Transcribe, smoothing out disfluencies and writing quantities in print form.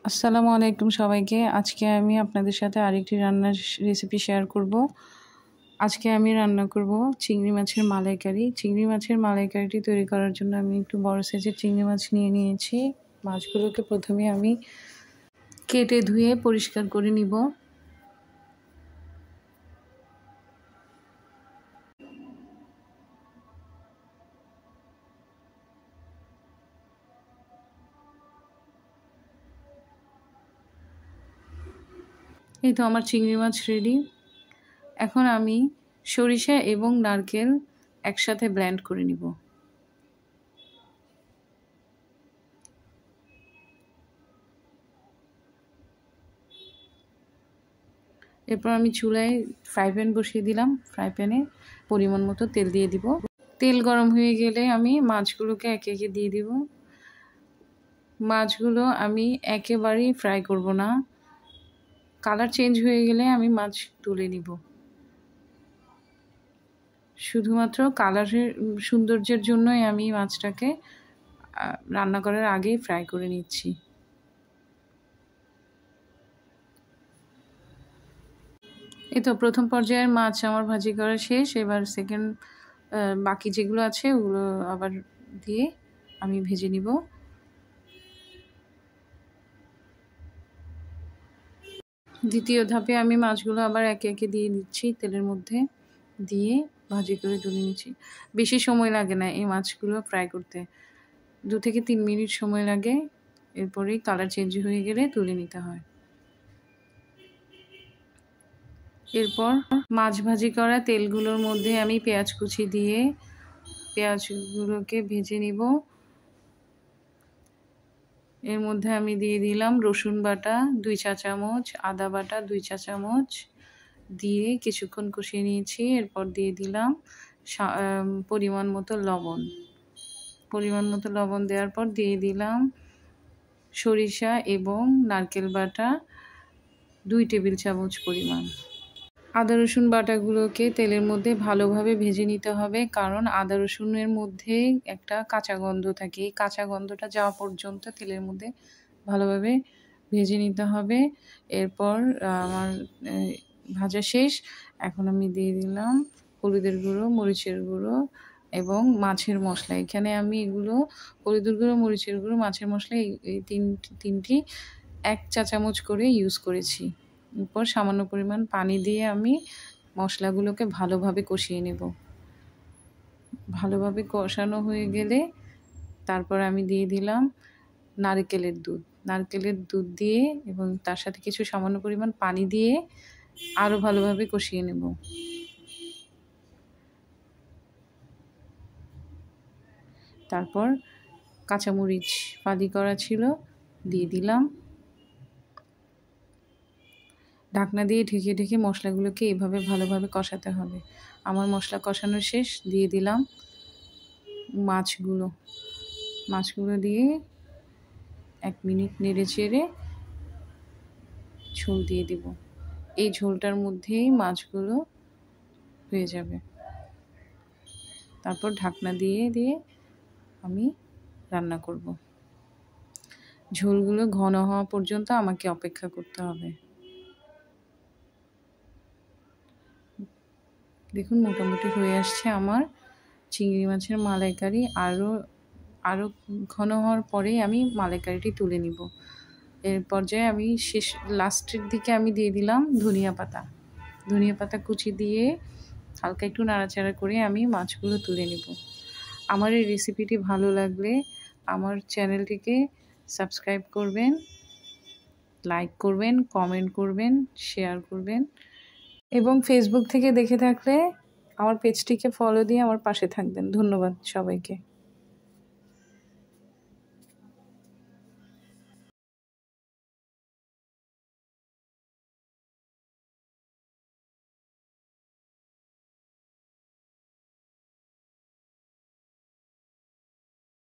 আসসালামু আলাইকুম সবাইকে। আজকে আমি আপনাদের সাথে আরেকটি রান্নার রেসিপি শেয়ার করব। আজকে আমি রান্না করব চিংড়ি মাছের মালাইকারি। চিংড়ি মাছের মালাইকারিটি তৈরি করার জন্য আমি একটু বড় সাইজের চিংড়ি মাছ নিয়ে নিয়েছি। মাছগুলোকে প্রথমে আমি কেটে ধুয়ে পরিষ্কার করে নিব। এই তো আমার চিংড়ি মাছ রেডি। এখন আমি সরিষা এবং নারকেল একসাথে ব্লেন্ড করে নিব। এরপর আমি চুলায় ফ্রাই প্যান বসিয়ে দিলাম। ফ্রাই প্যানে পরিমাণ মতো তেল দিয়ে দিব। তেল গরম হয়ে গেলে আমি মাছগুলোকে একে একে দিয়ে দিব। মাছগুলো আমি একেবারেই ফ্রাই করব না, কালার চেঞ্জ হয়ে গেলে আমি মাছ তুলে নিব। শুধুমাত্র কালারের সৌন্দর্যের জন্যই আমি মাছটাকে রান্না করার আগেই ফ্রাই করে নিচ্ছি। এই তো প্রথম পর্যায়ের মাছ আমার ভাজি করা শেষ। এবার সেকেন্ড বাকি যেগুলো আছে ওগুলো আবার দিয়ে আমি ভেজে নিব। দ্বিতীয় ধাপে আমি মাছগুলো আবার একে একে দিয়ে দিচ্ছি তেলের মধ্যে, দিয়ে ভাজি করে তুলে নিচ্ছি। বেশি সময় লাগে না এই মাছগুলো ফ্রাই করতে, 2 থেকে 3 মিনিট সময় লাগে। এরপরেই কালার চেঞ্জ হয়ে গেলে তুলে নিতে হয়। এরপর মাছ ভাজি করা তেলগুলোর মধ্যে আমি পেঁয়াজ কুচি দিয়ে পেঁয়াজগুলোকে ভেজে নিব। এর মধ্যে আমি দিয়ে দিলাম রসুন বাটা 2 চা চামচ, আদা বাটা 2 চা চামচ দিয়ে কিছুক্ষণ কষিয়ে নিয়েছি। এরপর দিয়ে দিলাম পরিমাণ মতো লবণ। পরিমাণ মতো লবণ দেওয়ার পর দিয়ে দিলাম সরিষা এবং নারকেল বাটা 2 টেবিল চামচ পরিমাণ। আদা রসুন বাটাগুলোকে তেলের মধ্যে ভালোভাবে ভেজে নিতে হবে, কারণ আদা রসুনের মধ্যে একটা কাঁচা গন্ধ থাকে। এই কাঁচা গন্ধটা যাওয়া পর্যন্ত তেলের মধ্যে ভালোভাবে ভেজে নিতে হবে। এরপর আমার ভাজা শেষ। এখন আমি দিয়ে দিলাম হলুদের গুঁড়ো, মরিচের গুঁড়ো এবং মাছের মশলা। এখানে আমি এগুলো হলুদের গুঁড়ো, মরিচের গুঁড়ো, মাছের মশলা এই তিনটি 1 চা চামচ করে ইউজ করেছি। এরপর সামান্য পরিমাণ পানি দিয়ে আমি মশলাগুলোকে ভালোভাবে কষিয়ে নেব। ভালোভাবে কষানো হয়ে গেলে তারপর আমি দিয়ে দিলাম নারকেলের দুধ। নারকেলের দুধ দিয়ে এবং তার সাথে কিছু সামান্য পরিমাণ পানি দিয়ে আরও ভালোভাবে কষিয়ে নেব। তারপর কাঁচামরিচ ফালি করা ছিল দিয়ে দিলাম। ঢাকনা দিয়ে ঢেকে ঢেকে মশলাগুলোকে এভাবে ভালোভাবে কষাতে হবে। আমার মশলা কষানো শেষ। দিয়ে দিলাম মাছগুলো দিয়ে 1 মিনিট নেড়ে চেড়ে ঝোল দিয়ে দেব। এই ঝোলটার মধ্যেই মাছগুলো হয়ে যাবে। তারপর ঢাকনা দিয়ে আমি রান্না করব। ঝোলগুলো ঘন হওয়া পর্যন্ত আমাকে অপেক্ষা করতে হবে। দেখুন মোটামুটি হয়ে আসছে আমার চিংড়ি মাছের মালাইকারি। আরও ঘন হওয়ার পরেই আমি মালাইকারিটি তুলে নিব। এর পর্যায়ে আমি লাস্টের দিকে আমি দিয়ে দিলাম ধনিয়া পাতা কুচি দিয়ে হালকা একটু নাড়াচাড়া করে আমি মাছগুলো তুলে নিব। আমার এই রেসিপিটি ভালো লাগলে আমার চ্যানেলটিকে সাবস্ক্রাইব করবেন, লাইক করবেন, কমেন্ট করবেন, শেয়ার করবেন এবং ফেসবুক থেকে দেখে থাকলে আমার পেজটিকে ফলো দিয়ে আমার পাশে থাকবেন। ধন্যবাদ সবাইকে।